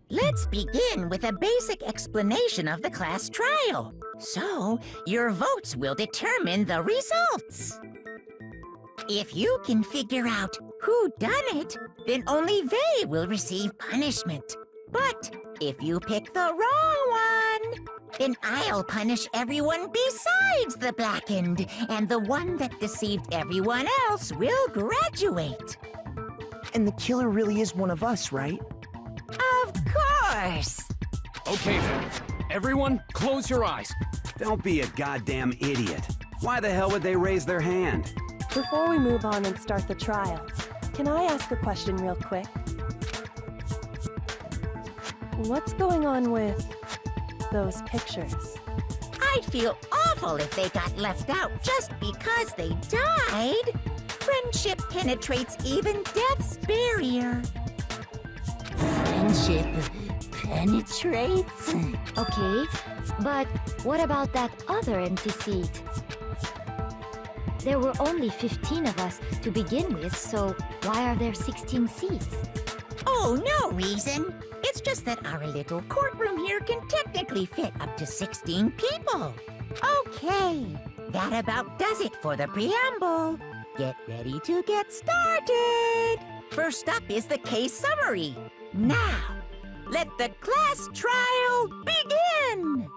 Let's begin with a basic explanation of the class trial. So, your votes will determine the results. If you can figure out who done it, then only they will receive punishment. But if you pick the wrong one, then I'll punish everyone besides the blackened, and the one that deceived everyone else will graduate. And the killer really is one of us, right? Of course! Okay then. Everyone, close your eyes. Don't be a goddamn idiot. Why the hell would they raise their hand? Before we move on and start the trial, can I ask a question real quick? What's going on with those pictures? I'd feel awful if they got left out just because they died. Friendship penetrates even death's barrier. Friendship penetrates? Okay, but what about that other empty seat? There were only 15 of us to begin with, so why are there 16 seats? Oh, no reason. It's just that our little courtroom here can technically fit up to 16 people. Okay, that about does it for the preamble. Get ready to get started. First up is the case summary. Now, let the class trial begin!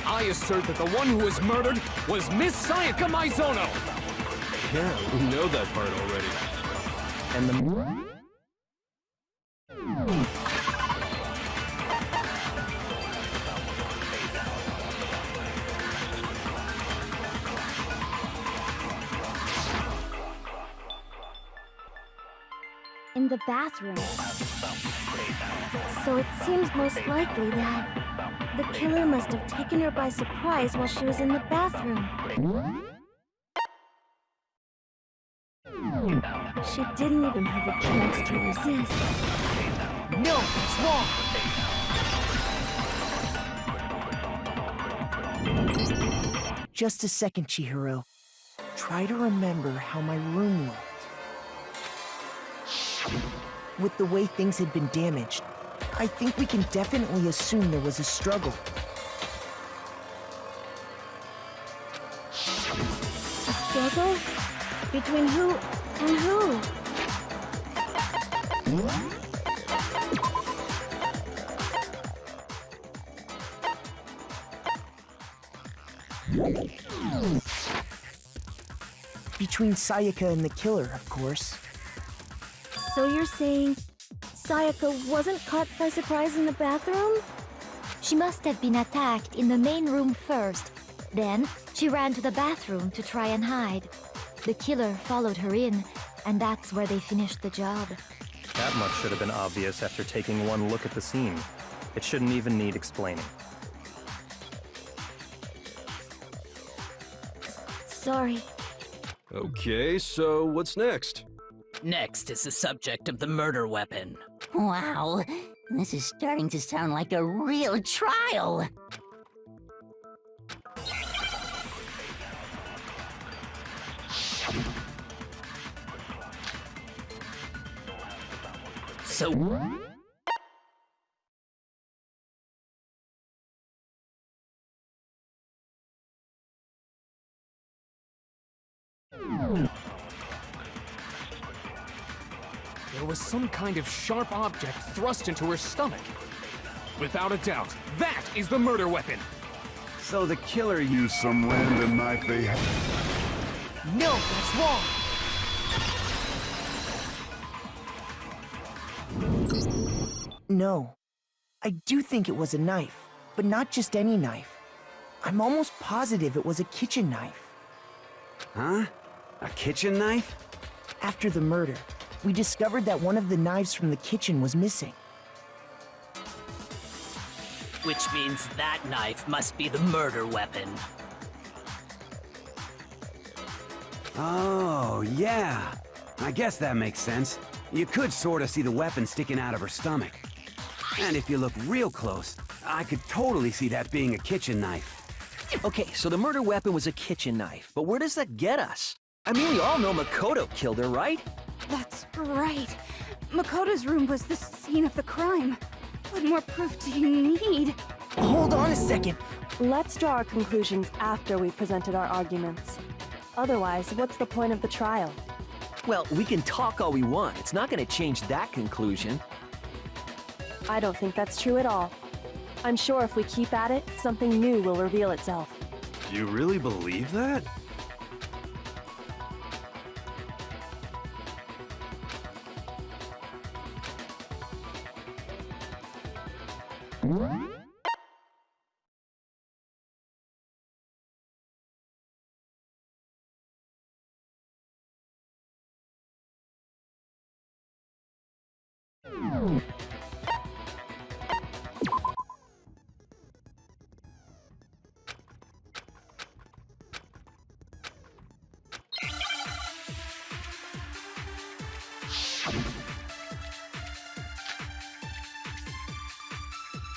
I assert that the one who was murdered was Miss Sayaka Maizono! Yeah, we know that part already. And the... In the bathroom. So it seems most likely that the killer must have taken her by surprise while she was in the bathroom. She didn't even have a chance to resist. No, it's wrong! Just a second, Chihiro. Try to remember how my room looked. With the way things had been damaged, I think we can definitely assume there was a struggle. A struggle? Between who and who? Between Sayaka and the killer, of course. So you're saying Sayaka wasn't caught by surprise in the bathroom? She must have been attacked in the main room first. Then, she ran to the bathroom to try and hide. The killer followed her in, and that's where they finished the job. That much should have been obvious after taking one look at the scene. It shouldn't even need explaining. Sorry. Okay, so what's next? Next is the subject of the murder weapon. Wow, this is starting to sound like a real trial. So, There was some kind of sharp object thrust into her stomach. Without a doubt, that is the murder weapon. So the killer used some random knife they had. No, that's wrong! No. I do think it was a knife, but not just any knife. I'm almost positive it was a kitchen knife. Huh? A kitchen knife? After the murder, we discovered that one of the knives from the kitchen was missing. which means that knife must be the murder weapon. Oh, yeah. I guess that makes sense. You could sort of see the weapon sticking out of her stomach. And if you look real close, I could totally see that being a kitchen knife. Okay, so the murder weapon was a kitchen knife, but where does that get us? I mean, we all know Makoto killed her, right? That's right. Makoto's room was the scene of the crime. What more proof do you need? Hold on a second. Let's draw our conclusions after we've presented our arguments. Otherwise, what's the point of the trial? Well, we can talk all we want. It's not going to change that conclusion. I don't think that's true at all. I'm sure if we keep at it, something new will reveal itself. You really believe that?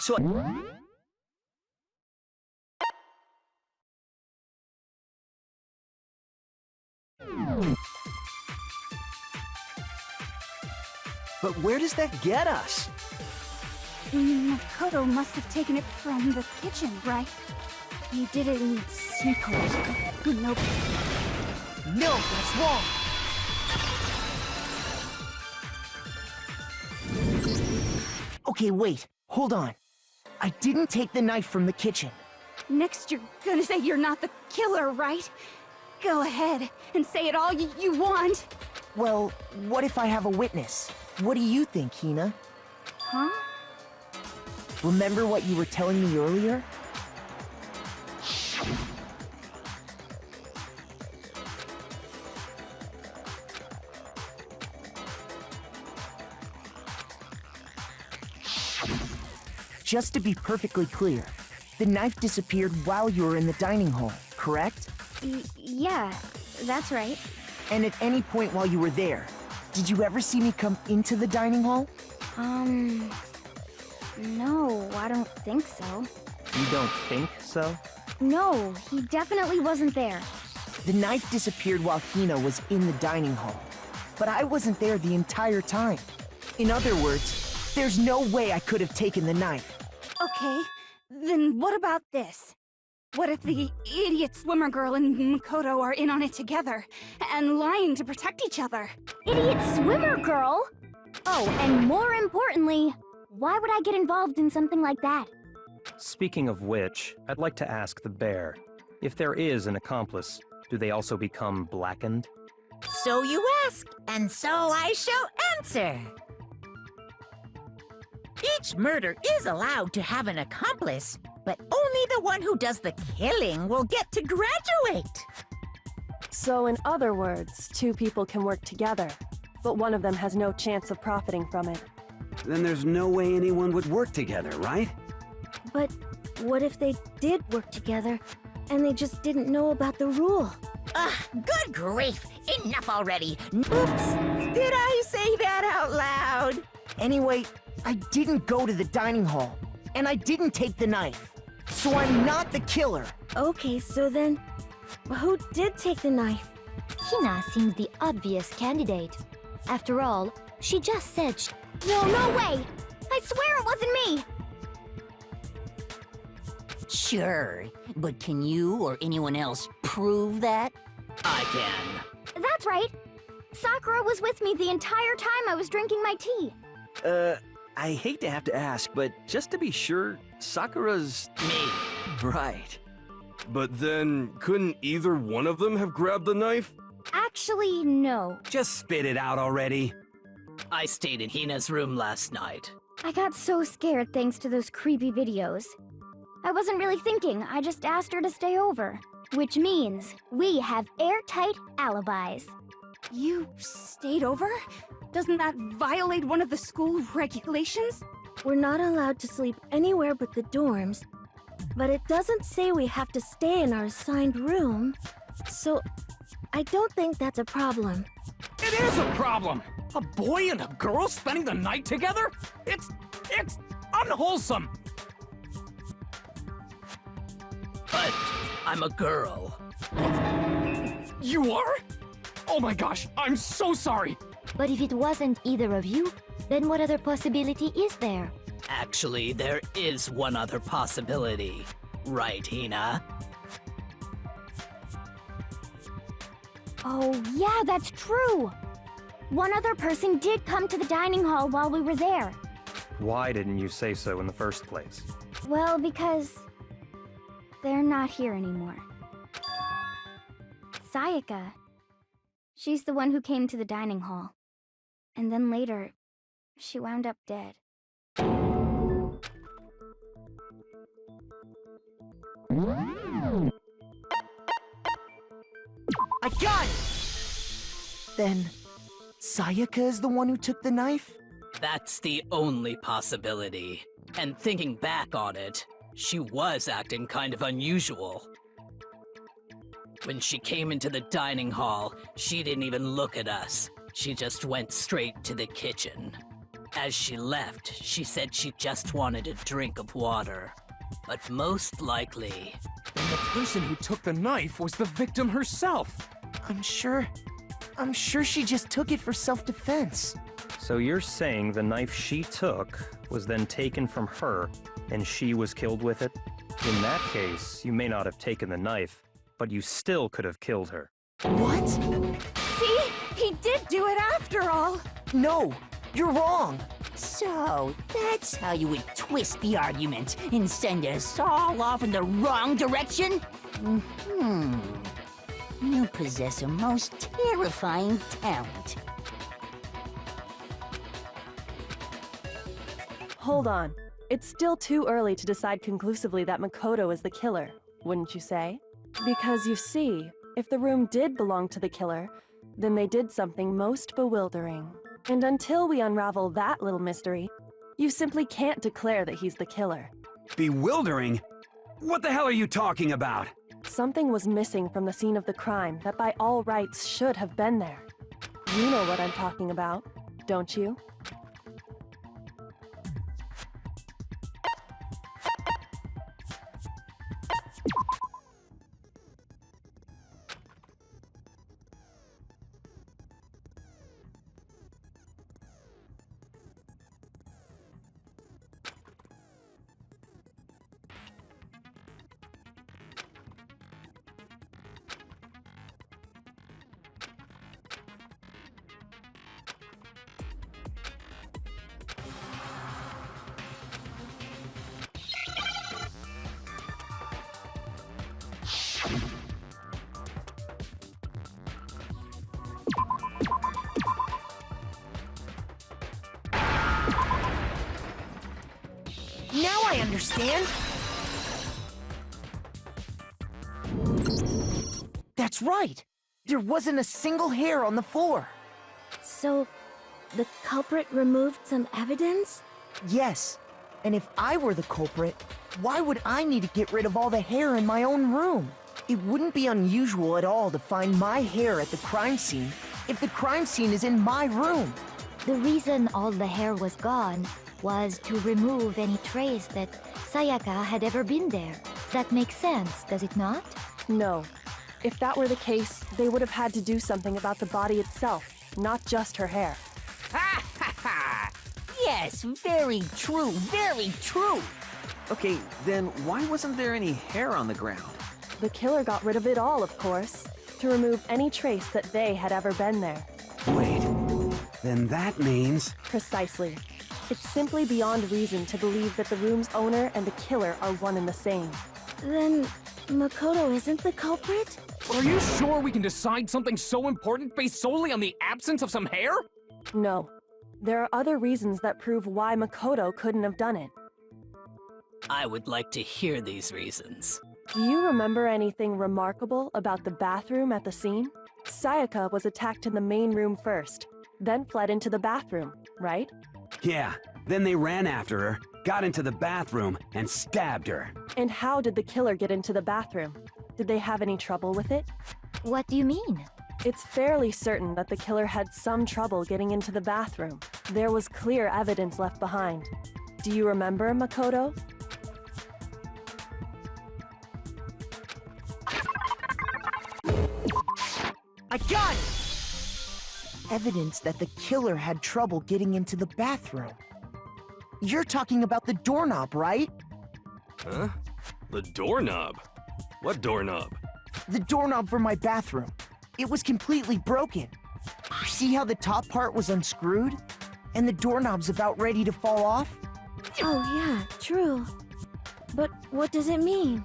So... But where does that get us? Makoto must have taken it from the kitchen, right? He did it in secret. Nope. No, that's wrong. Okay, wait. Hold on. I didn't take the knife from the kitchen. Next, you're gonna say you're not the killer, right? Go ahead and say it all you want. Well, what if I have a witness? What do you think, Hina? Huh? Remember what you were telling me earlier? Just to be perfectly clear, the knife disappeared while you were in the dining hall, correct? Yeah, that's right. And at any point while you were there, did you ever see me come into the dining hall? No, I don't think so. You don't think so? No, he definitely wasn't there. The knife disappeared while Hina was in the dining hall, but I wasn't there the entire time. In other words, there's no way I could have taken the knife. Okay, then what about this? What if the idiot swimmer girl and Makoto are in on it together, and lying to protect each other? Idiot swimmer girl! Oh, and more importantly, why would I get involved in something like that? Speaking of which, I'd like to ask the bear, if there is an accomplice, do they also become blackened? So you ask, and so I shall answer. Each murder is allowed to have an accomplice, but only the one who does the killing will get to graduate. So in other words, two people can work together, but one of them has no chance of profiting from it. Then there's no way anyone would work together, right? But what if they did work together, and they just didn't know about the rule? Ugh, good grief! Enough already! Oops! Did I say that out loud? Anyway, I didn't go to the dining hall, and I didn't take the knife. So I'm not the killer. Okay, so then, who did take the knife? Hina seems the obvious candidate. After all, she just said No way! I swear it wasn't me! Sure, but can you or anyone else prove that? I can. That's right. Sakura was with me the entire time I was drinking my tea. I hate to have to ask, but just to be sure, Sakura's... Me. Right. But then, couldn't either one of them have grabbed the knife? Actually, no. Just spit it out already. I stayed in Hina's room last night. I got so scared thanks to those creepy videos. I wasn't really thinking, I just asked her to stay over. Which means we have airtight alibis. You stayed over? Doesn't that violate one of the school regulations? We're not allowed to sleep anywhere but the dorms, but it doesn't say we have to stay in our assigned room, so I don't think that's a problem. It is a problem! A boy and a girl spending the night together? It's unwholesome! But I'm a girl. You are? Oh my gosh, I'm so sorry! But if it wasn't either of you, then what other possibility is there? Actually, there is one other possibility. Right, Hina? Oh, yeah, that's true! One other person did come to the dining hall while we were there. Why didn't you say so in the first place? Well, because they're not here anymore. Sayaka. She's the one who came to the dining hall. And then later, she wound up dead. I got it! Then, Sayaka is the one who took the knife? That's the only possibility. And thinking back on it, she was acting kind of unusual. When she came into the dining hall, she didn't even look at us. She just went straight to the kitchen. As she left, she said she just wanted a drink of water. But most likely... And the person who took the knife was the victim herself! I'm sure she just took it for self-defense. So you're saying the knife she took was then taken from her, and she was killed with it? In that case, you may not have taken the knife, but you still could have killed her. What? See? He did do it after all! No, you're wrong. So, that's how you would twist the argument and send us all off in the wrong direction? You possess a most terrifying talent. Hold on. It's still too early to decide conclusively that Makoto is the killer, wouldn't you say? Because you see, if the room did belong to the killer, then they did something most bewildering. And until we unravel that little mystery, you simply can't declare that he's the killer. Bewildering? What the hell are you talking about? Something was missing from the scene of the crime that by all rights should have been there. You know what I'm talking about, don't you? Now I understand! That's right! There wasn't a single hair on the floor! So, the culprit removed some evidence? Yes, and if I were the culprit, why would I need to get rid of all the hair in my own room? It wouldn't be unusual at all to find my hair at the crime scene if the crime scene is in my room. The reason all the hair was gone was to remove any trace that Sayaka had ever been there. That makes sense, does it not? No. If that were the case, they would have had to do something about the body itself, not just her hair. Ha ha ha! Yes, very true, very true! Okay, then why wasn't there any hair on the ground? The killer got rid of it all, of course, to remove any trace that they had ever been there. Wait, then that means... Precisely. It's simply beyond reason to believe that the room's owner and the killer are one and the same. Then Makoto isn't the culprit? Are you sure we can decide something so important based solely on the absence of some hair? No. There are other reasons that prove why Makoto couldn't have done it. I would like to hear these reasons. Do you remember anything remarkable about the bathroom at the scene? Sayaka was attacked in the main room first, then fled into the bathroom, right? Yeah, then they ran after her, got into the bathroom, and stabbed her. And how did the killer get into the bathroom? Did they have any trouble with it? What do you mean? It's fairly certain that the killer had some trouble getting into the bathroom. There was clear evidence left behind. Do you remember, Makoto? I got it! Evidence that the killer had trouble getting into the bathroom. You're talking about the doorknob, right? Huh? The doorknob? What doorknob? The doorknob for my bathroom. It was completely broken. See how the top part was unscrewed? And the doorknob's about ready to fall off? Oh yeah, true. But what does it mean?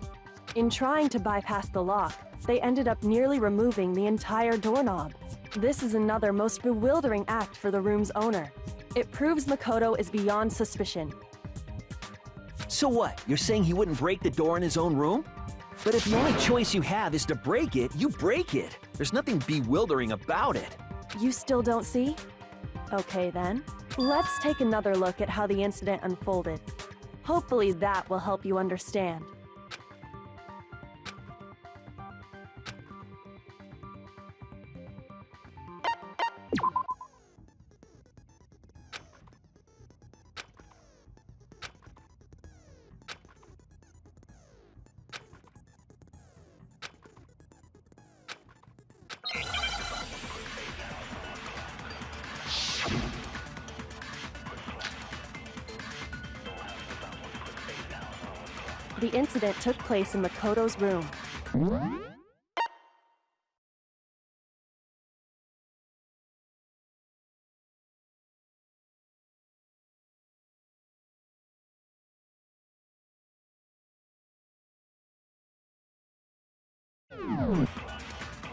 In trying to bypass the lock, they ended up nearly removing the entire doorknob. This is another most bewildering act for the room's owner. It proves Makoto is beyond suspicion. So what? You're saying he wouldn't break the door in his own room? But if the only choice you have is to break it, you break it. There's nothing bewildering about it. You still don't see? Okay then. Let's take another look at how the incident unfolded. Hopefully that will help you understand. The incident took place in Makoto's room.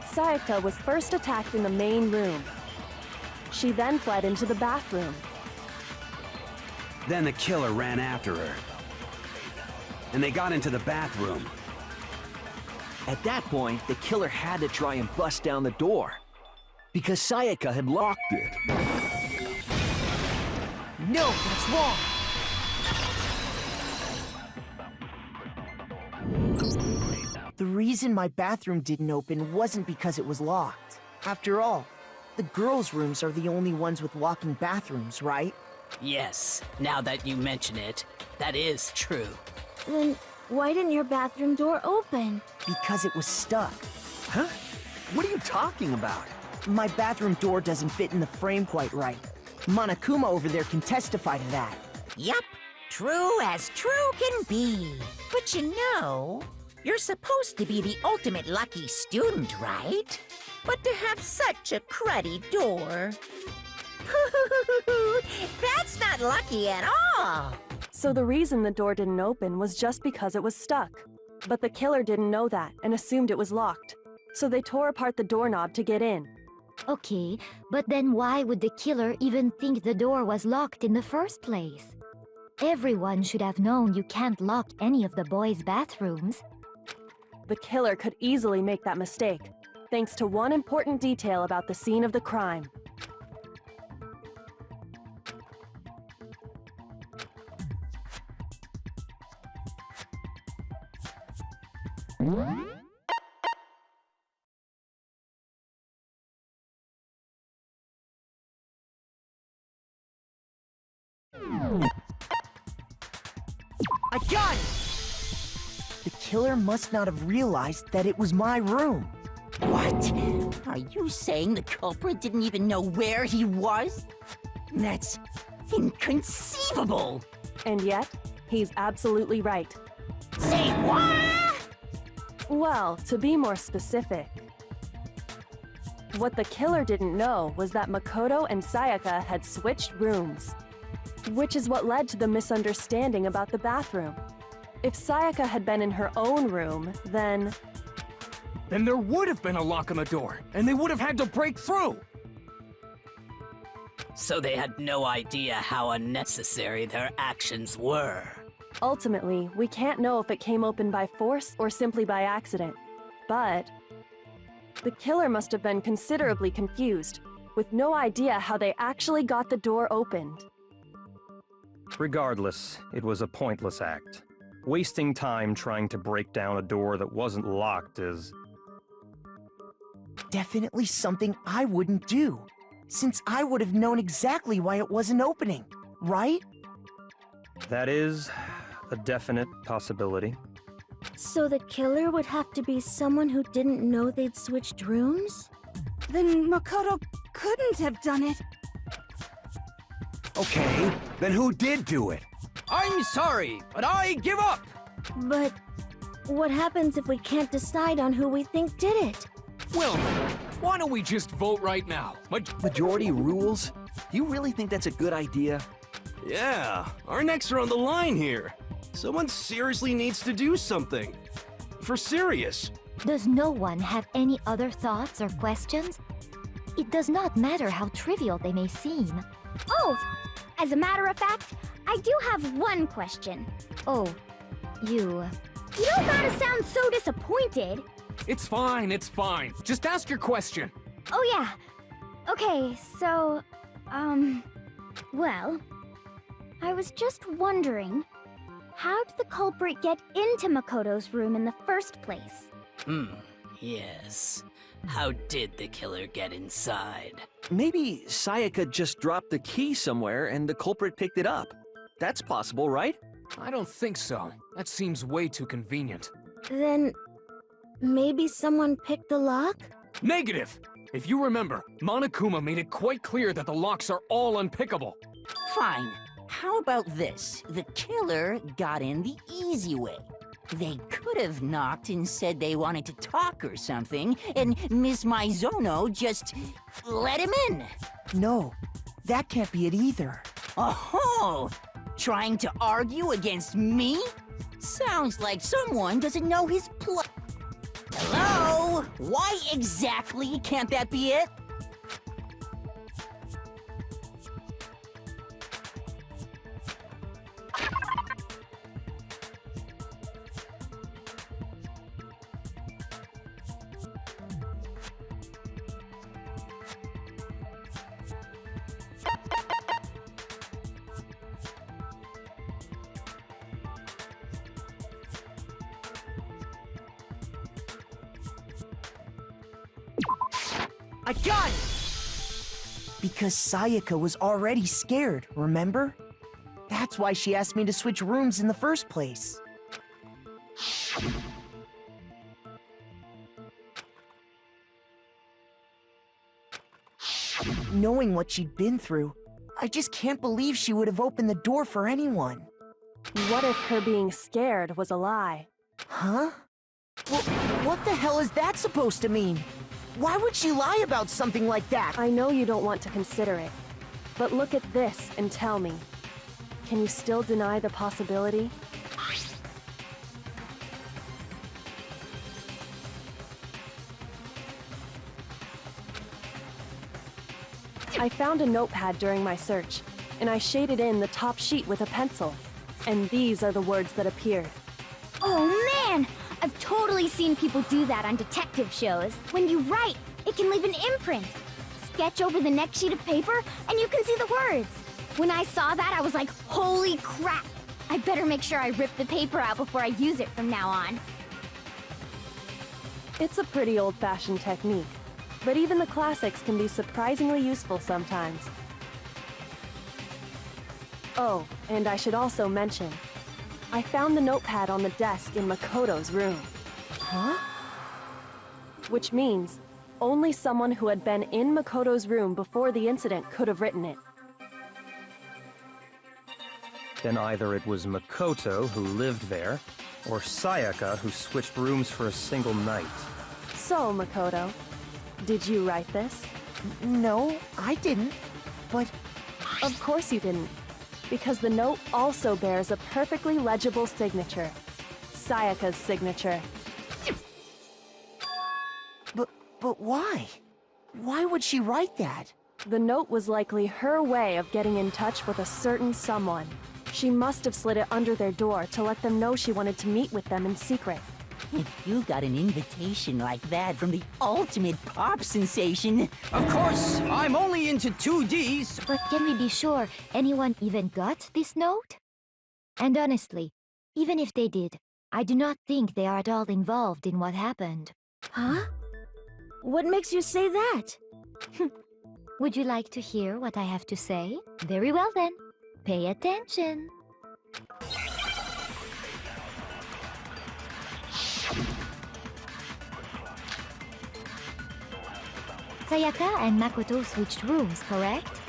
Sayaka was first attacked in the main room. She then fled into the bathroom. Then the killer ran after her. And they got into the bathroom. At that point, the killer had to try and bust down the door. Because Sayaka had locked it. No, that's wrong! The reason my bathroom didn't open wasn't because it was locked. After all, the girls' rooms are the only ones with locking bathrooms, right? Yes, now that you mention it, that is true. Then why didn't your bathroom door open? Because it was stuck. Huh? What are you talking about? My bathroom door doesn't fit in the frame quite right. Monokuma over there can testify to that. Yup, true as true can be. But you know, you're supposed to be the ultimate lucky student, right? But to have such a cruddy door... That's not lucky at all! So the reason the door didn't open was just because it was stuck. But the killer didn't know that and assumed it was locked. So they tore apart the doorknob to get in. Okay, but then why would the killer even think the door was locked in the first place? Everyone should have known you can't lock any of the boys' bathrooms. The killer could easily make that mistake, thanks to one important detail about the scene of the crime. done! The killer must not have realized that it was my room. What? Are you saying the culprit didn't even know where he was? That's inconceivable! And yet, he's absolutely right. Say what? Well, to be more specific, what the killer didn't know was that Makoto and Sayaka had switched rooms, which is what led to the misunderstanding about the bathroom. If Sayaka had been in her own room, then Then there would have been a lock on the door, and they would have had to break through! So they had no idea how unnecessary their actions were. ultimately, we can't know if it came open by force or simply by accident. But the killer must have been considerably confused, with no idea how they actually got the door opened. Regardless, it was a pointless act. Wasting time trying to break down a door that wasn't locked is... Definitely something I wouldn't do, since I would have known exactly why it wasn't opening, right? That is a definite possibility. So the killer would have to be someone who didn't know they'd switched rooms? Then Makoto couldn't have done it. Okay, then who did do it? I'm sorry, but I give up! But what happens if we can't decide on who we think did it? Well, why don't we just vote right now? Majority rules? You really think that's a good idea? Yeah, our necks are on the line here. Someone seriously needs to do something. For serious. Does no one have any other thoughts or questions? It does not matter how trivial they may seem. Oh, as a matter of fact, I do have one question. Oh, you... You don't gotta sound so disappointed. It's fine, it's fine. Just ask your question. Oh yeah. Okay, so, well, I was just wondering, how did the culprit get into Makoto's room in the first place? Yes. How did the killer get inside? Maybe Sayaka just dropped the key somewhere and the culprit picked it up. That's possible, right? I don't think so. That seems way too convenient. Then... maybe someone picked the lock? Negative! If you remember, Monokuma made it quite clear that the locks are all unpickable. Fine. How about this? The killer got in the easy way. They could have knocked and said they wanted to talk or something, and Miss Maizono just let him in. No, that can't be it either. Oh, trying to argue against me? Sounds like someone doesn't know his Hello? Why exactly can't that be it? I got it! Because Sayaka was already scared, remember? That's why she asked me to switch rooms in the first place. Knowing what she'd been through, I just can't believe she would have opened the door for anyone. What if her being scared was a lie? Huh? Well, what the hell is that supposed to mean? Why would she lie about something like that? I know you don't want to consider it, but look at this and tell me. Can you still deny the possibility? I found a notepad during my search, and I shaded in the top sheet with a pencil. And these are the words that appeared. Oh man! I've totally seen people do that on detective shows. When you write, it can leave an imprint. Sketch over the next sheet of paper, and you can see the words. When I saw that, I was like, holy crap! I better make sure I rip the paper out before I use it from now on. It's a pretty old-fashioned technique, but even the classics can be surprisingly useful sometimes. Oh, and I should also mention, I found the notepad on the desk in Makoto's room. Huh? Which means only someone who had been in Makoto's room before the incident could have written it. Then either it was Makoto who lived there, or Sayaka who switched rooms for a single night. So, Makoto, did you write this? No, I didn't. But Of course you didn't, because the note also bears a perfectly legible signature. Sayaka's signature. But why? Why would she write that? The note was likely her way of getting in touch with a certain someone. She must have slid it under their door to let them know she wanted to meet with them in secret. If you got an invitation like that from the ultimate pop sensation... Of course, I'm only into 2Ds. But can we be sure anyone even got this note? And honestly, even if they did, I do not think they are at all involved in what happened. Huh? What makes you say that? Would you like to hear what I have to say? Very well then. Pay attention. Sayaka and Makoto switched rooms, correct?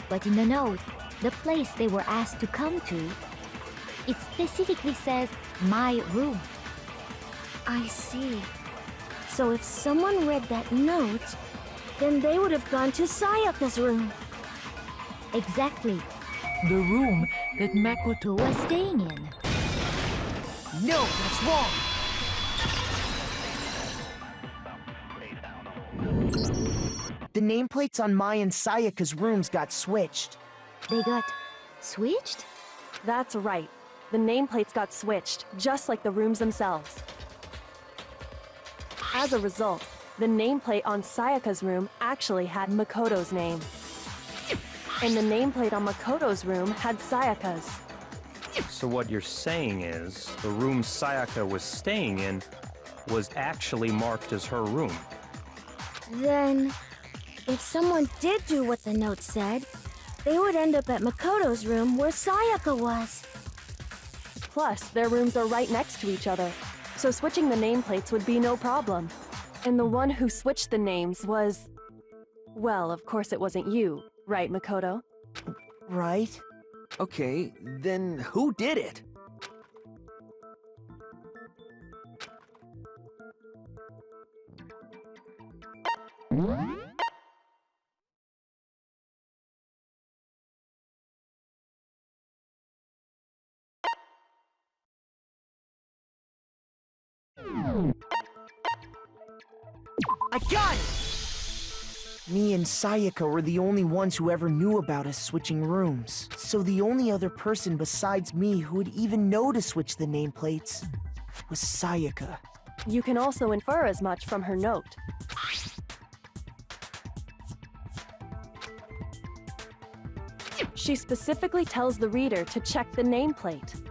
But in the note, the place they were asked to come to, it specifically says, my room. I see. So if someone read that note, then they would have gone to Sayaka's room. Exactly. The room that Makoto Was staying in. No, that's wrong! The nameplates on Mai and Sayaka's rooms got switched. They got switched? That's right. The nameplates got switched, just like the rooms themselves. As a result, the nameplate on Sayaka's room actually had Makoto's name. And the nameplate on Makoto's room had Sayaka's. So what you're saying is, the room Sayaka was staying in was actually marked as her room. Then, if someone did do what the note said, they would end up at Makoto's room where Sayaka was. Plus, their rooms are right next to each other, so switching the nameplates would be no problem. And the one who switched the names was... Well, of course it wasn't you, right, Makoto? Right? Okay, then who did it? I got it! Me and Sayaka were the only ones who ever knew about us switching rooms. So the only other person besides me who would even know to switch the nameplates was Sayaka. You can also infer as much from her note. She specifically tells the reader to check the nameplate.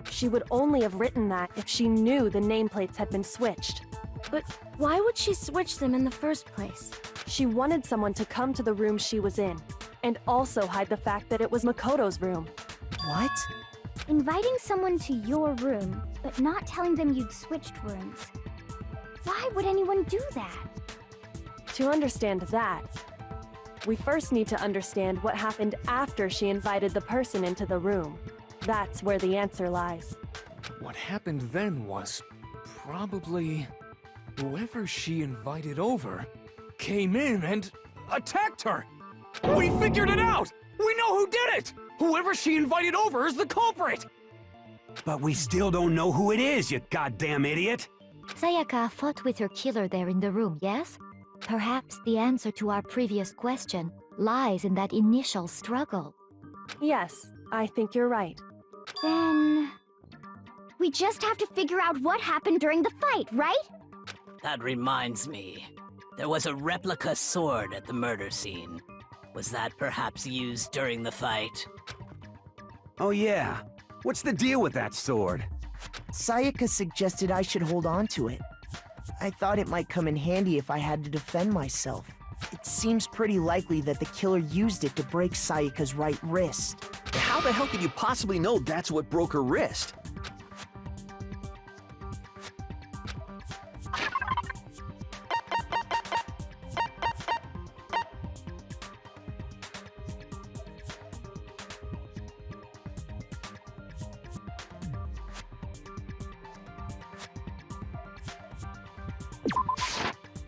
She would only have written that if she knew the nameplates had been switched. But why would she switch them in the first place? She wanted someone to come to the room she was in, and also hide the fact that it was Makoto's room. What? Inviting someone to your room, but not telling them you'd switched rooms. Why would anyone do that? To understand that, we first need to understand what happened after she invited the person into the room. That's where the answer lies. What happened then was probably whoever she invited over came in and attacked her. We figured it out! We know who did it! Whoever she invited over is the culprit! But we still don't know who it is, you goddamn idiot! Sayaka fought with her killer there in the room, yes? Perhaps the answer to our previous question lies in that initial struggle. Yes, I think you're right. Then... we just have to figure out what happened during the fight, right? That reminds me. There was a replica sword at the murder scene. Was that perhaps used during the fight? Oh yeah. What's the deal with that sword? Sayaka suggested I should hold on to it. I thought it might come in handy if I had to defend myself. It seems pretty likely that the killer used it to break Sayaka's right wrist. How the hell could you possibly know that's what broke her wrist?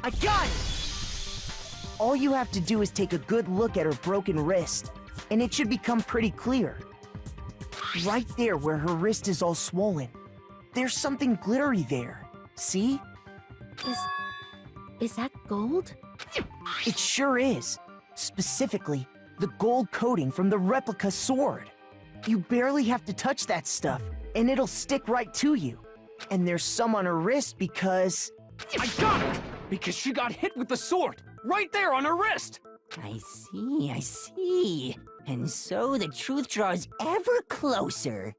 I got it! All you have to do is take a good look at her broken wrist, and it should become pretty clear. Right there where her wrist is all swollen, there's something glittery there. See? Is that gold? It sure is. Specifically, the gold coating from the replica sword. You barely have to touch that stuff, and it'll stick right to you. And there's some on her wrist because... I got it! Because she got hit with the sword! Right there on her wrist! I see. And so the truth draws ever closer.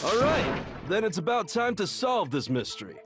All right, then it's about time to solve this mystery.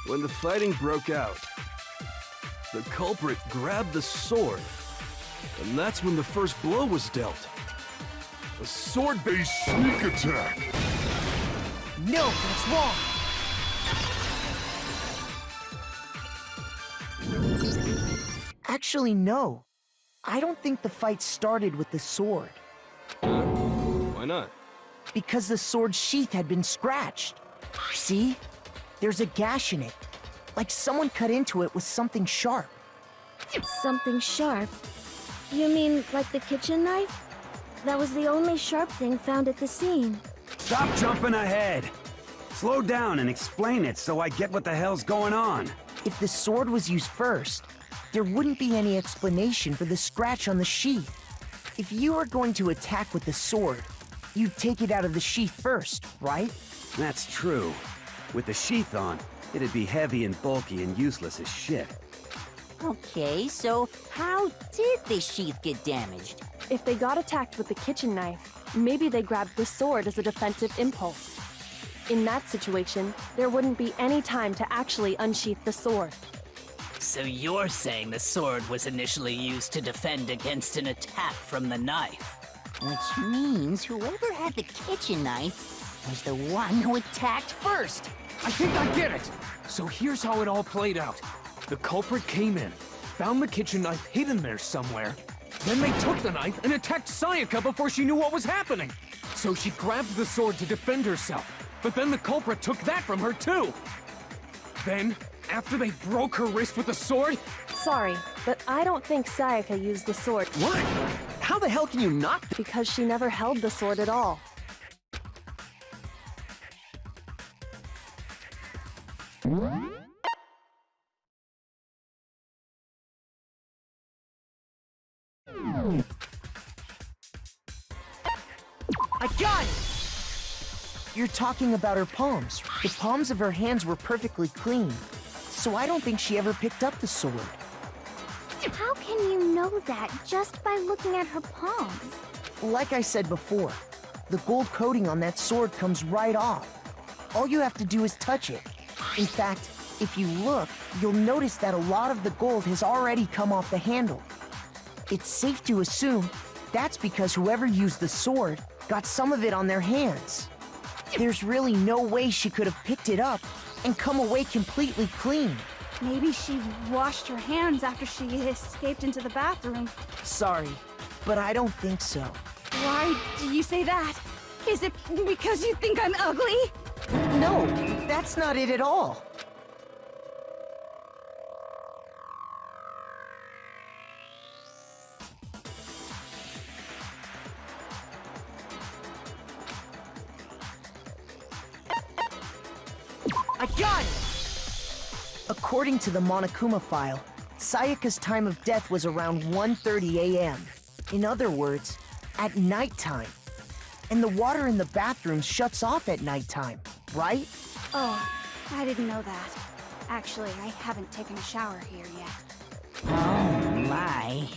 When the fighting broke out, the culprit grabbed the sword, and that's when the first blow was dealt. A sword-based sneak attack! No, that's wrong! Actually, no. I don't think the fight started with the sword. Why not? Because the sword's sheath had been scratched. See? There's a gash in it. Like someone cut into it with something sharp. Something sharp? You mean like the kitchen knife? That was the only sharp thing found at the scene. Stop jumping ahead! Slow down and explain it so I get what the hell's going on. If the sword was used first, there wouldn't be any explanation for the scratch on the sheath. If you were going to attack with the sword, you'd take it out of the sheath first, right? That's true. With the sheath on, it'd be heavy and bulky and useless as shit. Okay, so how did the sheath get damaged? If they got attacked with the kitchen knife, maybe they grabbed the sword as a defensive impulse. In that situation, there wouldn't be any time to actually unsheath the sword. So you're saying the sword was initially used to defend against an attack from the knife? Which means whoever had the kitchen knife was the one who attacked first. I think I get it! So here's how it all played out. The culprit came in, found the kitchen knife hidden there somewhere. Then they took the knife and attacked Sayaka before she knew what was happening. So she grabbed the sword to defend herself. But then the culprit took that from her too. Then, after they broke her wrist with the sword... Sorry, but I don't think Sayaka used the sword. What? How the hell can you not? Because she never held the sword at all. I got it! You're talking about her palms. The palms of her hands were perfectly clean, so I don't think she ever picked up the sword. How can you know that just by looking at her palms? Like I said before, the gold coating on that sword comes right off. All you have to do is touch it. In fact, if you look, you'll notice that a lot of the gold has already come off the handle. It's safe to assume that's because whoever used the sword got some of it on their hands. There's really no way she could have picked it up and come away completely clean. Maybe she washed her hands after she escaped into the bathroom. Sorry, but I don't think so. Why do you say that? Is it because you think I'm ugly? No, that's not it at all. I got it! According to the Monokuma file, Sayaka's time of death was around 1:30 a.m. In other words, at nighttime. And the water in the bathroom shuts off at nighttime, right? Oh, I didn't know that. Actually, I haven't taken a shower here yet. Oh, my.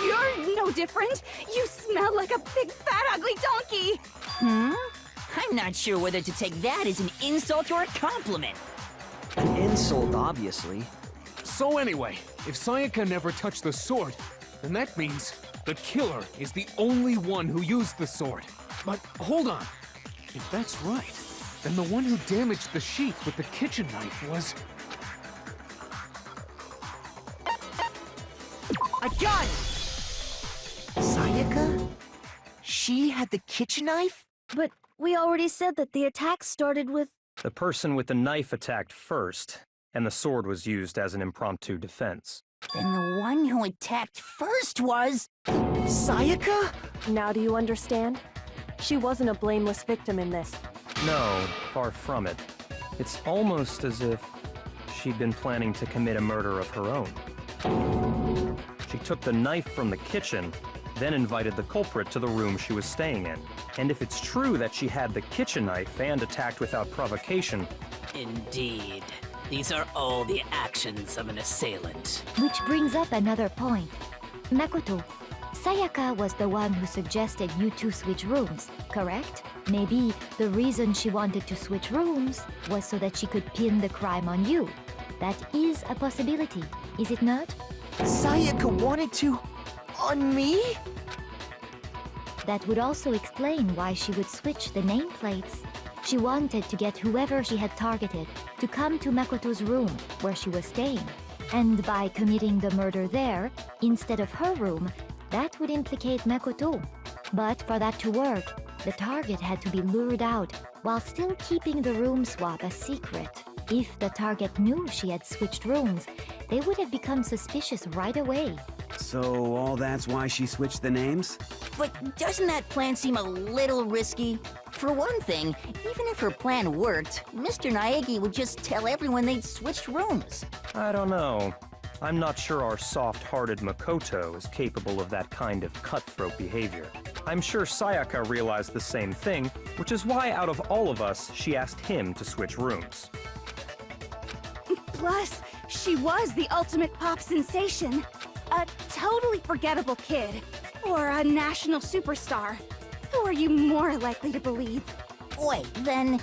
You're no different! You smell like a big, fat, ugly donkey! I'm not sure whether to take that as an insult or a compliment. An insult, obviously. So anyway, if Sayaka never touched the sword, then that means the killer is the only one who used the sword. But hold on. If that's right, then the one who damaged the sheath with the kitchen knife was... I got it! Sayaka? She had the kitchen knife? But we already said that the attack started with... The person with the knife attacked first, and the sword was used as an impromptu defense. Then the one who attacked first was... Sayaka? Now do you understand? She wasn't a blameless victim in this. No, far from it. It's almost as if she'd been planning to commit a murder of her own. She took the knife from the kitchen, then invited the culprit to the room she was staying in. And if it's true that she had the kitchen knife and attacked without provocation... Indeed. These are all the actions of an assailant. Which brings up another point. Makoto, Sayaka was the one who suggested you two switch rooms, correct? Maybe the reason she wanted to switch rooms was so that she could pin the crime on you. That is a possibility, is it not? Sayaka wanted to... on me? That would also explain why she would switch the nameplates. She wanted to get whoever she had targeted to come to Makoto's room where she was staying. And by committing the murder there, instead of her room, that would implicate Makoto. But for that to work, the target had to be lured out while still keeping the room swap a secret. If the target knew she had switched rooms, they would have become suspicious right away. So all that's why she switched the names? But doesn't that plan seem a little risky? For one thing, even if her plan worked, Mr. Naegi would just tell everyone they'd switched rooms. I don't know. I'm not sure our soft-hearted Makoto is capable of that kind of cutthroat behavior. I'm sure Sayaka realized the same thing, which is why out of all of us, she asked him to switch rooms. Plus, she was the ultimate pop sensation. A totally forgettable kid. Or a national superstar. Who are you more likely to believe? Wait, then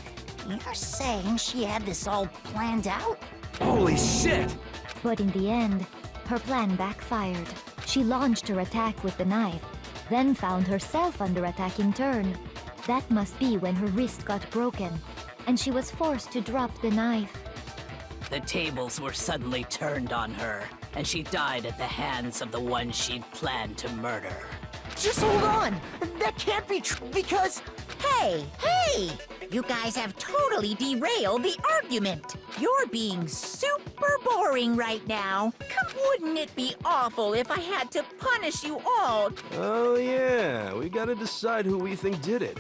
you're saying she had this all planned out? Holy shit! But in the end, her plan backfired. She launched her attack with the knife, then found herself under attack in turn. That must be when her wrist got broken, and she was forced to drop the knife. The tables were suddenly turned on her, and she died at the hands of the one she'd planned to murder. Just hold on! That can't be true because... Hey! You guys have totally derailed the argument. You're being super boring right now. Wouldn't it be awful if I had to punish you all? Oh yeah, we gotta decide who we think did it.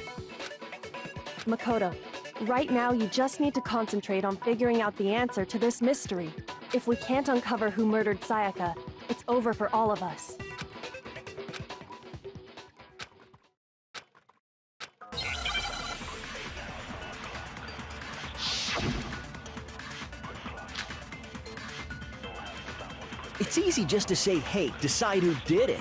Makoto, right now you just need to concentrate on figuring out the answer to this mystery. If we can't uncover who murdered Sayaka, it's over for all of us. It's easy just to say, hey, decide who did it.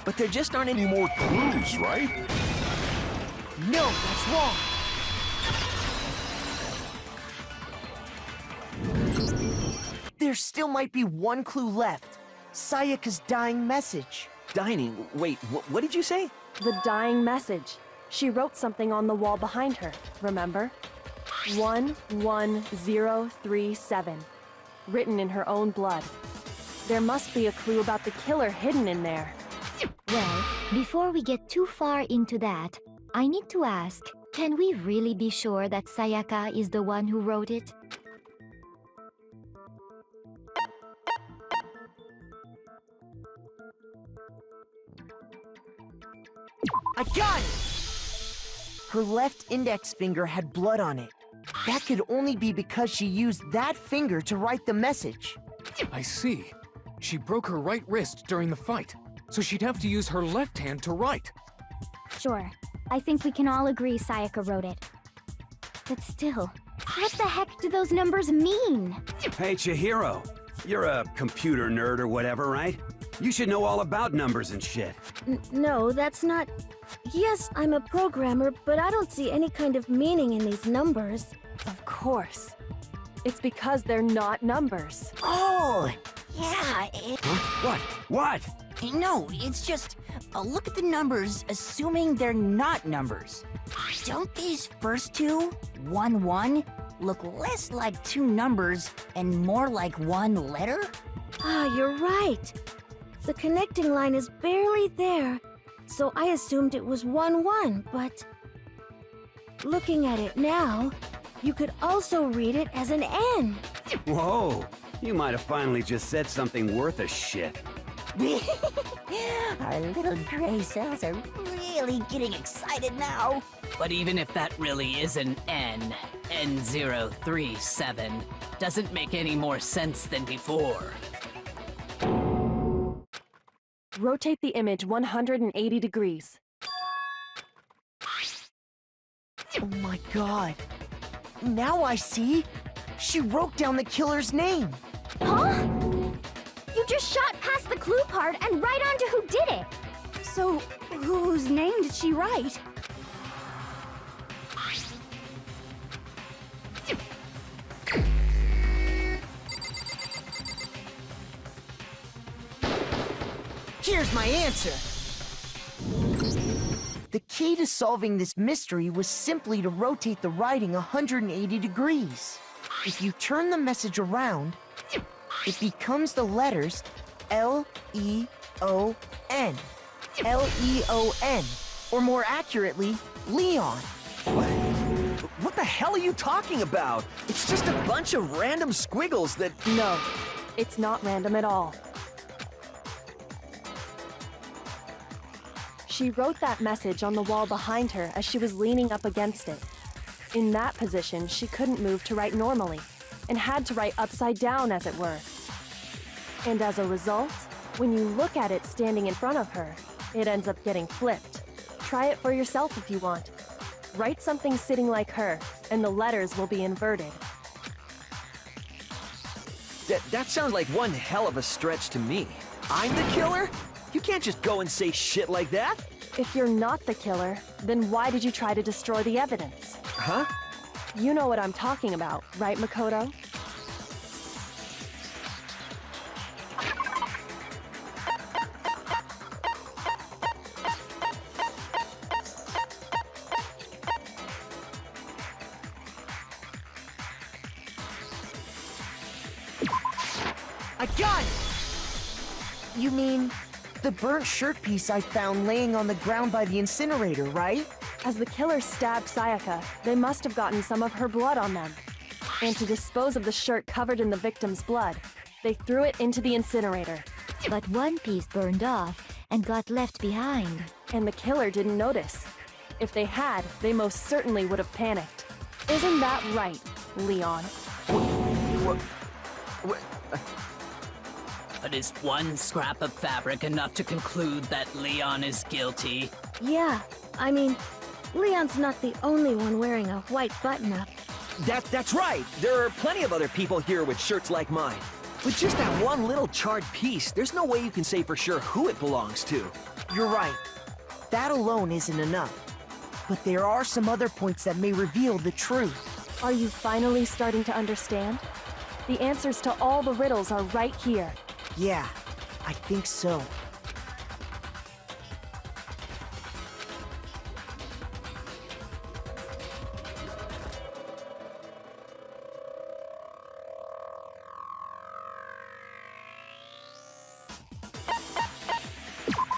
But there just aren't any more clues, right? No, that's wrong! There still might be one clue left. Sayaka's dying message. Dining? Wait, what did you say? The dying message. She wrote something on the wall behind her, remember? 11037. Written in her own blood. There must be a clue about the killer hidden in there. Well, before we get too far into that, I need to ask, can we really be sure that Sayaka is the one who wrote it? I got it! Her left index finger had blood on it. That could only be because she used that finger to write the message. I see. She broke her right wrist during the fight, so she'd have to use her left hand to write. Sure. I think we can all agree Sayaka wrote it. But still, what the heck do those numbers mean? Hey, Chihiro. You're a computer nerd or whatever, right? You should know all about numbers and shit. No, that's not... Yes, I'm a programmer, but I don't see any kind of meaning in these numbers. Of course. It's because they're not numbers. Oh, yeah. Huh? What? No, it's just look at the numbers, assuming they're not numbers. Don't these first two, 1, 1, look less like two numbers and more like one letter? Ah, you're right. The connecting line is barely there, so I assumed it was 1, 1, but... Looking at it now, you could also read it as an N. Whoa, you might have finally just said something worth a shit. Our little gray cells are really getting excited now. But even if that really is an N, N037, doesn't make any more sense than before. Rotate the image 180 degrees. Oh my god. Now I see. She wrote down the killer's name. Huh? You just shot past the clue part and right onto who did it. So, whose name did she write? Here's my answer. The key to solving this mystery was simply to rotate the writing 180 degrees. If you turn the message around, it becomes the letters L-E-O-N. L-E-O-N. Or more accurately, Leon. What the hell are you talking about? It's just a bunch of random squiggles that... No, it's not random at all. She wrote that message on the wall behind her as she was leaning up against it. In that position, she couldn't move to write normally, and had to write upside down, as it were. And as a result, when you look at it standing in front of her, it ends up getting flipped. Try it for yourself if you want. Write something sitting like her, and the letters will be inverted. That sounds like one hell of a stretch to me. I'm the killer? You can't just go and say shit like that. If you're not the killer, then why did you try to destroy the evidence? Huh? You know what I'm talking about, right, Makoto? I got it! You mean the burnt shirt piece I found laying on the ground by the incinerator, right? As the killer stabbed Sayaka, they must have gotten some of her blood on them. And to dispose of the shirt covered in the victim's blood, they threw it into the incinerator. But one piece burned off and got left behind. And the killer didn't notice. If they had, they most certainly would have panicked. Isn't that right, Leon? But is one scrap of fabric enough to conclude that Leon is guilty? Yeah, I mean, Leon's not the only one wearing a white button-up. That's right. There are plenty of other people here with shirts like mine. With just that one little charred piece, there's no way you can say for sure who it belongs to. You're right. That alone isn't enough. But there are some other points that may reveal the truth. Are you finally starting to understand? The answers to all the riddles are right here. Yeah, I think so.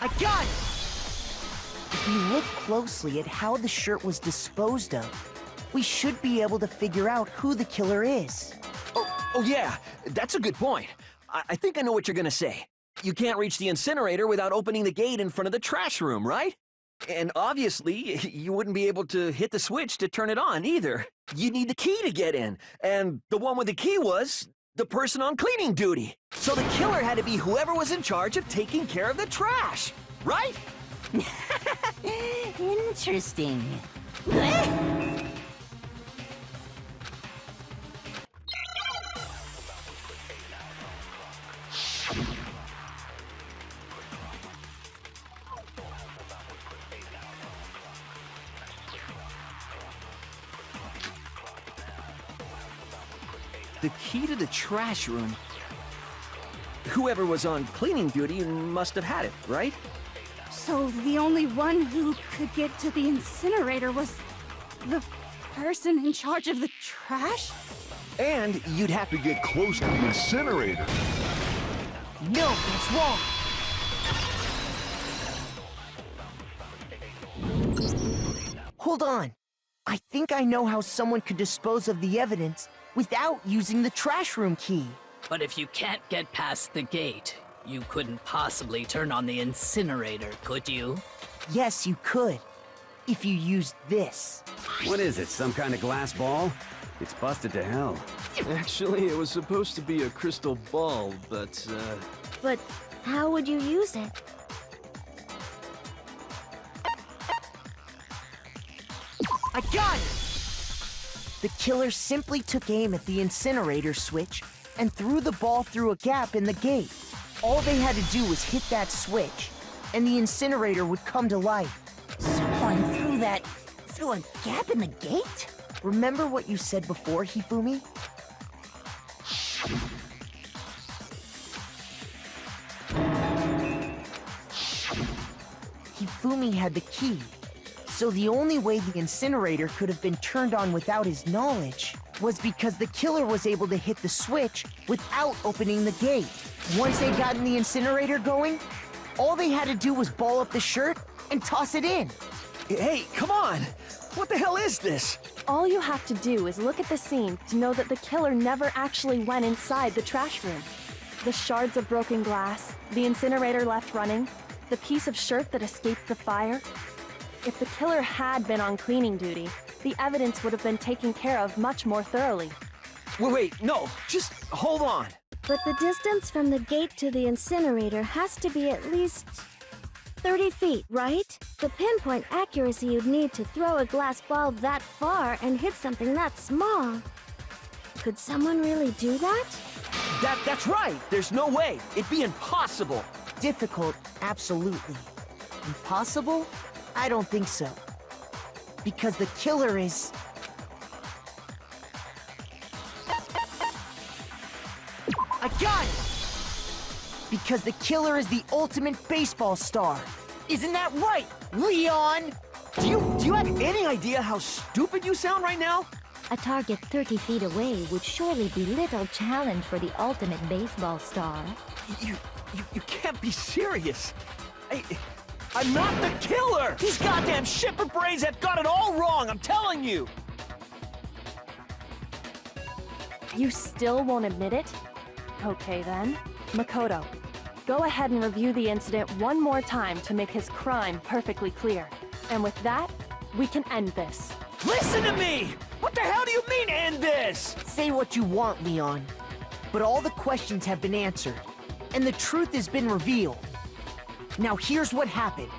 I got it! If you look closely at how the shirt was disposed of, we should be able to figure out who the killer is. Oh yeah, that's a good point. I think I know what you're gonna say. You can't reach the incinerator without opening the gate in front of the trash room, right? And obviously, you wouldn't be able to hit the switch to turn it on either. You need the key to get in, and the one with the key was the person on cleaning duty. So the killer had to be whoever was in charge of taking care of the trash, right? Interesting. The key to the trash room. Whoever was on cleaning duty must have had it, right? So the only one who could get to the incinerator was the person in charge of the trash? And you'd have to get close to the incinerator. No, that's wrong. Hold on. I think I know how someone could dispose of the evidence without using the trash room key. But if you can't get past the gate, you couldn't possibly turn on the incinerator, could you? Yes, you could. If you used this. What is it, some kind of glass ball? It's busted to hell. Actually, it was supposed to be a crystal ball, but, But how would you use it? I got it! The killer simply took aim at the incinerator switch and threw the ball through a gap in the gate. All they had to do was hit that switch, and the incinerator would come to life. Someone through a gap in the gate? Remember what you said before, Hifumi? Hifumi had the key, so the only way the incinerator could have been turned on without his knowledge was because the killer was able to hit the switch without opening the gate. Once they got in the incinerator going, all they had to do was ball up the shirt and toss it in. Hey, come on! What the hell is this? All you have to do is look at the scene to know that the killer never actually went inside the trash room. The shards of broken glass, the incinerator left running, the piece of shirt that escaped the fire. If the killer had been on cleaning duty, the evidence would have been taken care of much more thoroughly. Wait, no, just hold on. But the distance from the gate to the incinerator has to be at least 30 feet, right? The pinpoint accuracy you'd need to throw a glass ball that far and hit something that small. Could someone really do that? That's right! There's no way! It'd be impossible! Difficult, absolutely. Impossible? I don't think so. Because the killer is... I got it! Because the killer is the ultimate baseball star. Isn't that right, Leon? Do you have any idea how stupid you sound right now? A target 30 feet away would surely be little challenge for the ultimate baseball star. You can't be serious. I'm not the killer! These goddamn shipper brains have got it all wrong, I'm telling you! You still won't admit it? Okay then. Makoto, go ahead and review the incident one more time to make his crime perfectly clear. And with that, we can end this. Listen to me! What the hell do you mean, end this? Say what you want, Leon. But all the questions have been answered, and the truth has been revealed. Now here's what happened.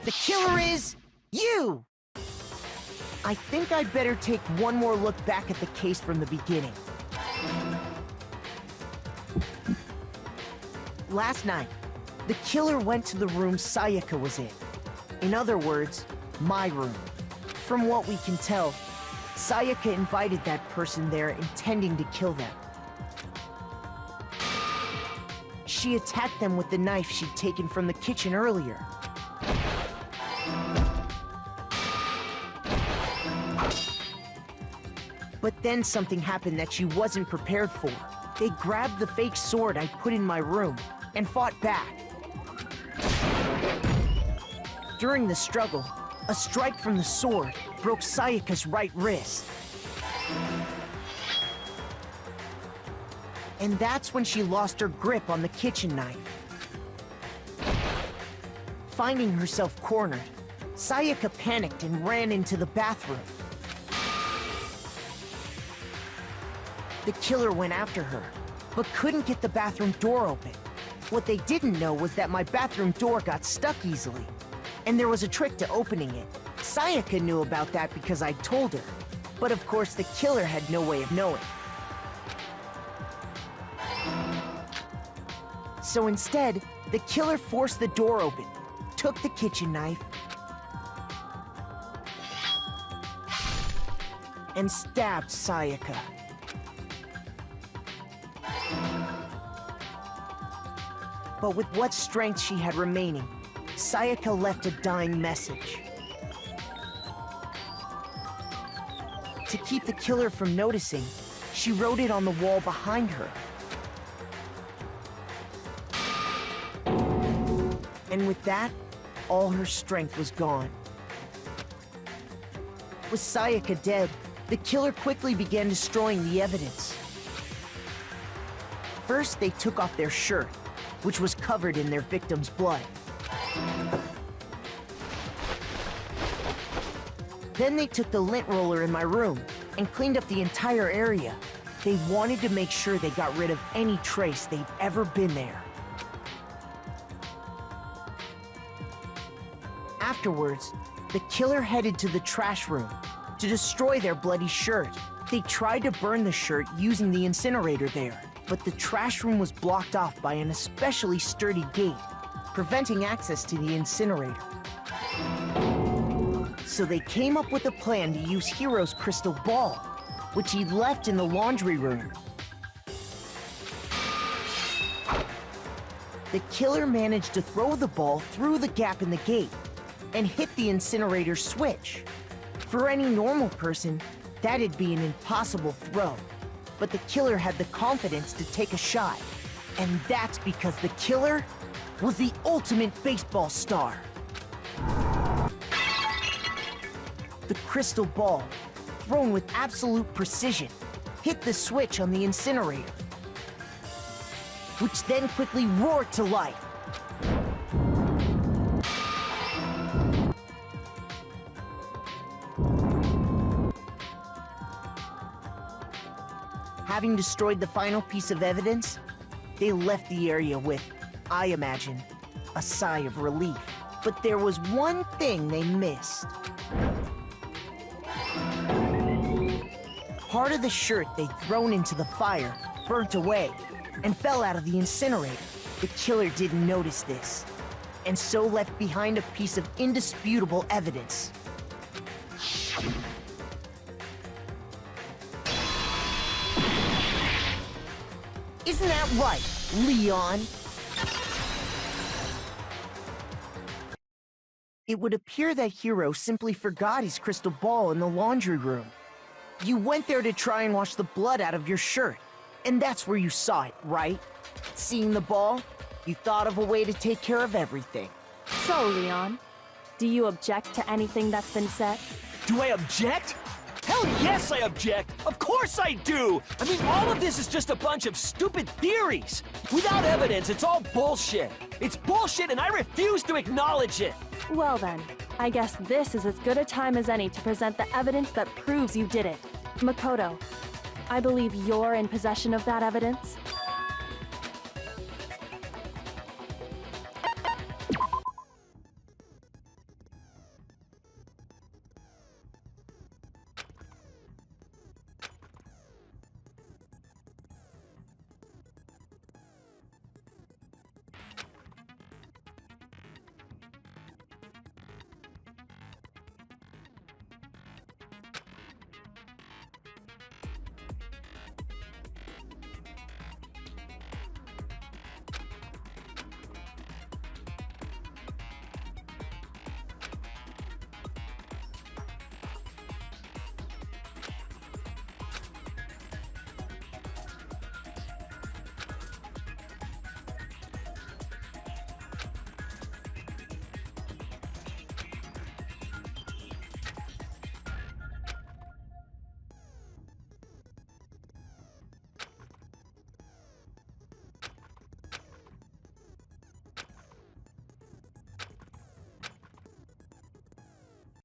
The killer is you! I think I'd better take one more look back at the case from the beginning. Last night, the killer went to the room Sayaka was in. In other words, my room. From what we can tell, Sayaka invited that person there intending to kill them. She attacked them with the knife she'd taken from the kitchen earlier. But then something happened that she wasn't prepared for. They grabbed the fake sword I put in my room and fought back. During the struggle, a strike from the sword broke Sayaka's right wrist. And that's when she lost her grip on the kitchen knife. Finding herself cornered, Sayaka panicked and ran into the bathroom. The killer went after her, but couldn't get the bathroom door open. What they didn't know was that my bathroom door got stuck easily, and there was a trick to opening it. Sayaka knew about that because I told her, but of course the killer had no way of knowing. So instead, the killer forced the door open, took the kitchen knife, and stabbed Sayaka. But with what strength she had remaining, Sayaka left a dying message. To keep the killer from noticing, she wrote it on the wall behind her. And with that, all her strength was gone. With Sayaka dead, the killer quickly began destroying the evidence. First, they took off their shirt, which was covered in their victim's blood. Then they took the lint roller in my room and cleaned up the entire area. They wanted to make sure they got rid of any trace they'd ever been there. Afterwards, the killer headed to the trash room to destroy their bloody shirt. They tried to burn the shirt using the incinerator there, but the trash room was blocked off by an especially sturdy gate, preventing access to the incinerator. So they came up with a plan to use Hiro's crystal ball, which he'd left in the laundry room. The killer managed to throw the ball through the gap in the gate and hit the incinerator switch. For any normal person, That'd be an impossible throw. But the killer had the confidence to take a shot. And that's because the killer was the ultimate baseball star. The crystal ball, thrown with absolute precision, hit the switch on the incinerator, which then quickly roared to life. Having destroyed the final piece of evidence, they left the area with, I imagine, a sigh of relief. But there was one thing they missed. Part of the shirt they'd thrown into the fire burnt away and fell out of the incinerator. The killer didn't notice this, and so left behind a piece of indisputable evidence. Isn't that right, Leon? It would appear that Hiro simply forgot his crystal ball in the laundry room. You went there to try and wash the blood out of your shirt, and that's where you saw it, right? Seeing the ball, you thought of a way to take care of everything. So, Leon, do you object to anything that's been said? Do I object? Hell yes, I object! Of course I do! I mean, all of this is just a bunch of stupid theories! Without evidence, it's all bullshit! It's bullshit and I refuse to acknowledge it! Well then, I guess this is as good a time as any to present the evidence that proves you did it. Makoto, I believe you're in possession of that evidence?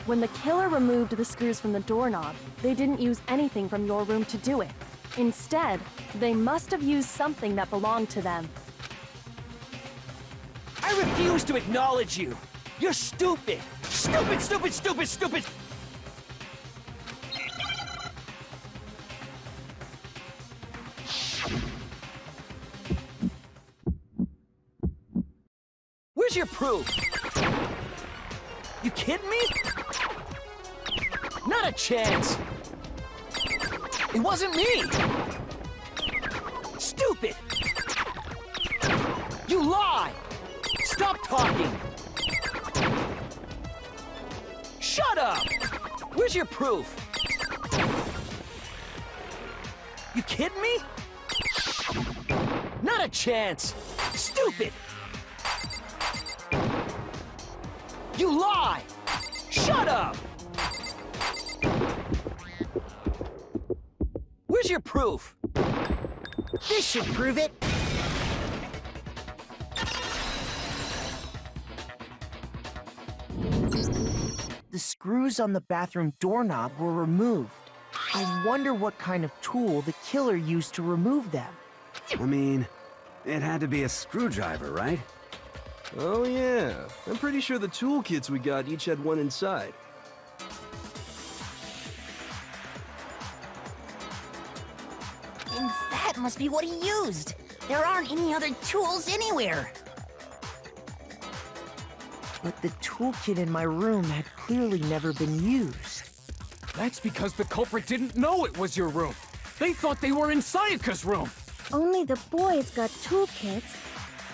When the killer removed the screws from the doorknob, they didn't use anything from your room to do it. Instead, they must have used something that belonged to them. I refuse to acknowledge you! You're stupid! Stupid, stupid, stupid, stupid! Where's your proof? You kidding me? Not a chance! It wasn't me! Stupid! You lie! Stop talking! Shut up! Where's your proof? You kidding me? Not a chance! Stupid! You lie! Shut up! Where's your proof? This should prove it. The screws on the bathroom doorknob were removed. I wonder what kind of tool the killer used to remove them. I mean, it had to be a screwdriver, right? Oh yeah, I'm pretty sure the toolkits we got each had one inside. And that must be what he used. There aren't any other tools anywhere. But the toolkit in my room had clearly never been used. That's because the culprit didn't know it was your room. They thought they were in Sayaka's room. Only the boys got toolkits,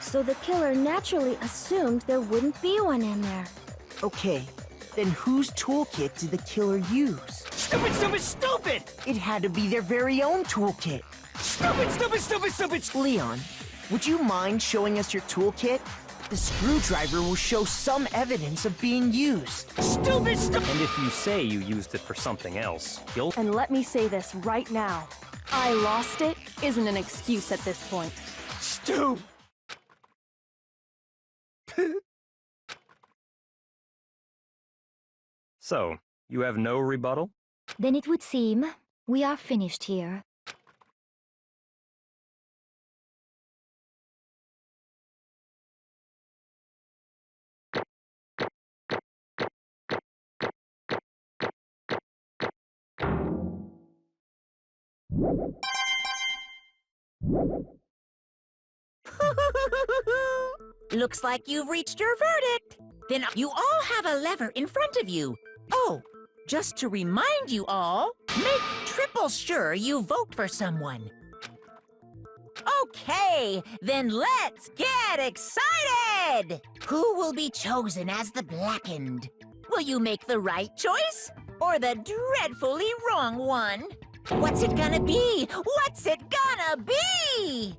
so the killer naturally assumed there wouldn't be one in there. Okay, then whose toolkit did the killer use? Stupid, stupid, stupid! It had to be their very own toolkit. Stupid, stupid, stupid, stupid! Leon, would you mind showing us your toolkit? The screwdriver will show some evidence of being used. Stupid, stupid! And if you say you used it for something else, you'll... And let me say this right now. I lost it isn't an excuse at this point. Stu! So, you have no rebuttal? Then it would seem we are finished here. Looks like you've reached your verdict. Then you all have a lever in front of you. Oh, just to remind you all, make triple sure you vote for someone. Okay, then let's get excited! Who will be chosen as the Blackened? Will you make the right choice? Or the dreadfully wrong one? What's it gonna be? What's it gonna be?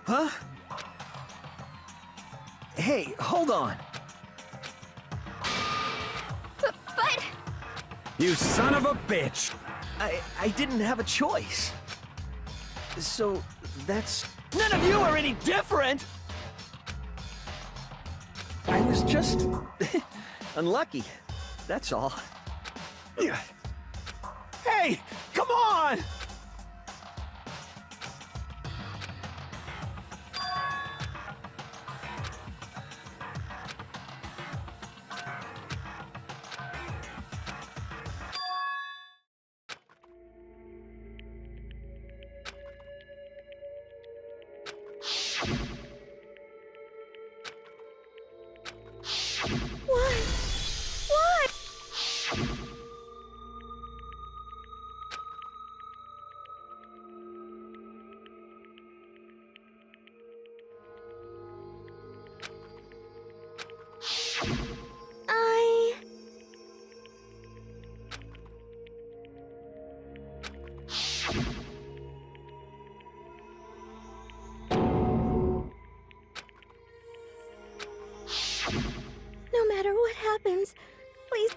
Huh? Hey, hold on. But... You son of a bitch! I didn't have a choice. So, that's... None of you are any different! I was just... unlucky. That's all. Hey, come on! No matter what happens, please.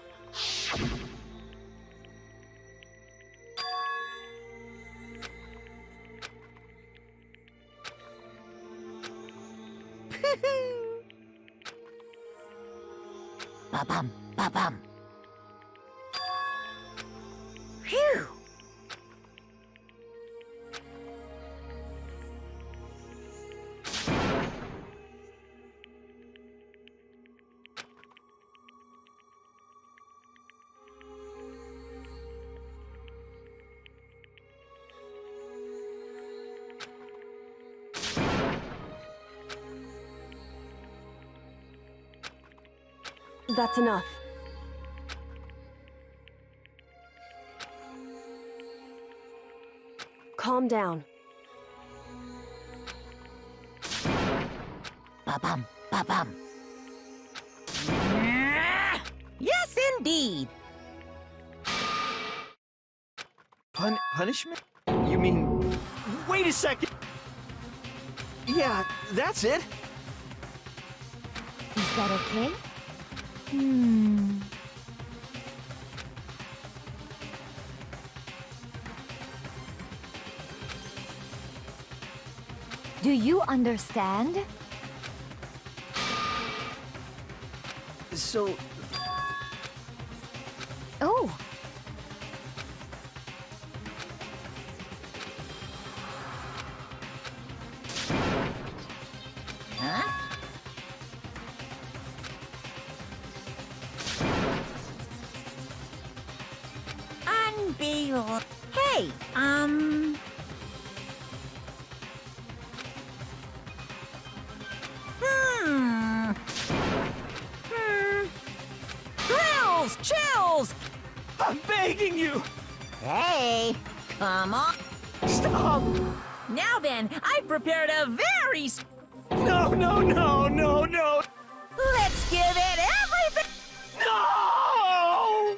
Ba-bum, ba-bum. Phew! That's enough. Calm down. Ba-bum, ba-bum. Yes, indeed. Punishment? You mean... Wait a second! Yeah, that's it. Is that okay? Do you understand? So... Oh. Huh? Unbelievable. Hey, Thrills! Chills! I'm begging you! Hey, come on. Stop! Now then, I've prepared a very... No, no, no, no, no! Let's give it everything! No!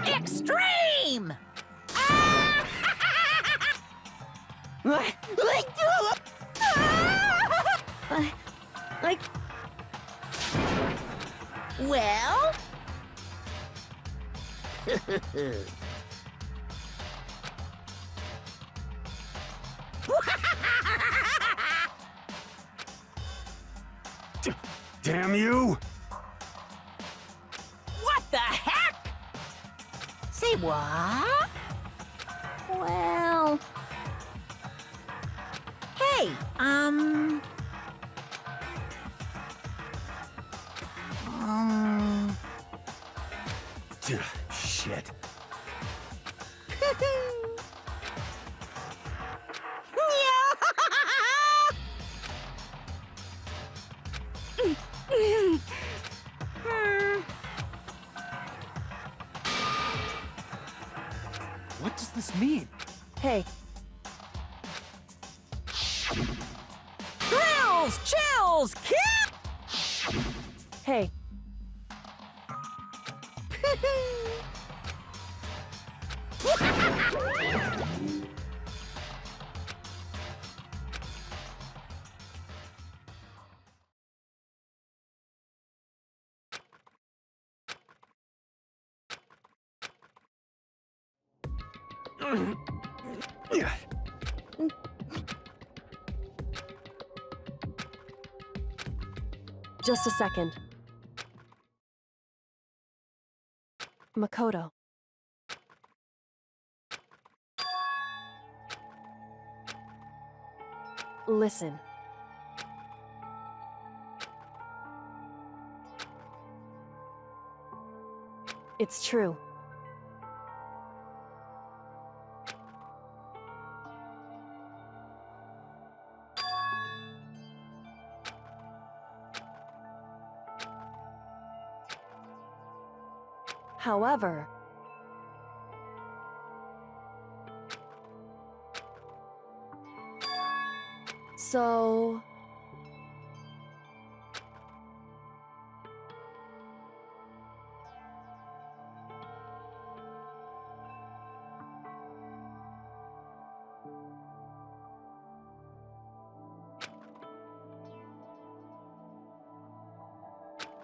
Extreme! Well? Damn you! What the heck? Say what? Well... Hey, Shit. What does this mean? Hey, Thrills! Chills! Kill! hey, just a second. Makoto. Listen. It's true. However, so...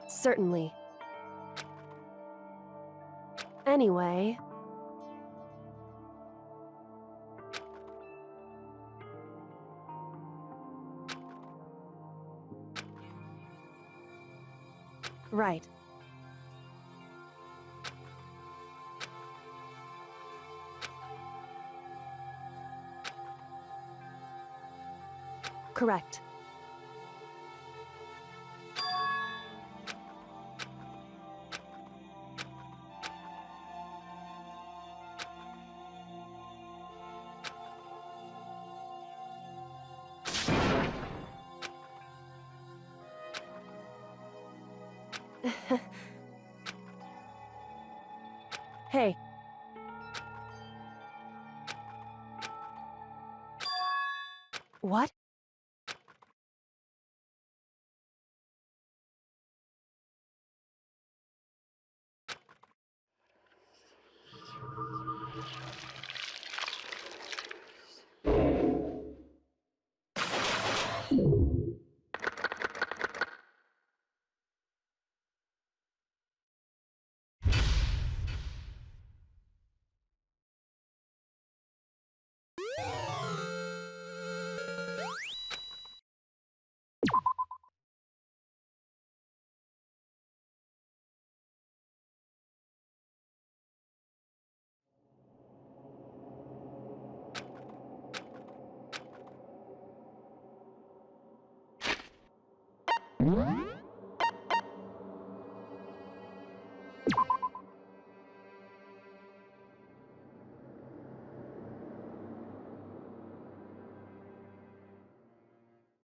Certainly. Anyway... Right. Correct. Hey. What? Huh?